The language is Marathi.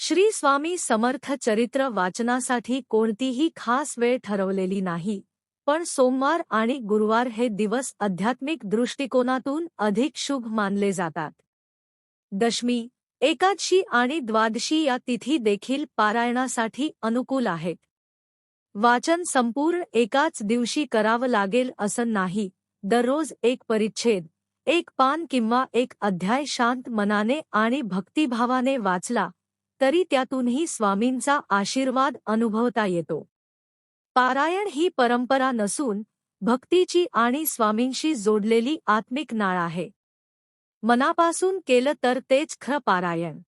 श्री स्वामी समर्थ चरित्र वाचनासाठी कोणतीही खास वेळ ठरवलेली नाही, पण सोमवार आणि गुरुवार हे दिवस आध्यात्मिक दृष्टिकोनातून अधिक शुभ मानले जातात. दशमी, एकादशी आणि द्वादशी या तिथी देखील पारायणासाठी अनुकूल आहेत. वाचन संपूर्ण एकाच दिवशी करावं लागेल असं नाही. दररोज एक परिच्छेद, एक पान किंवा एक अध्याय शांत मनाने आणि भक्तिभावाने वाचला तरी त्यातूनही स्वामींचा आशीर्वाद अनुभवता येतो. पारायण ही परंपरा नसून भक्तीची आणि स्वामींशी जोडलेली आत्मिक नाळ आहे. मनापासून केलं तर तेच खरं पारायण.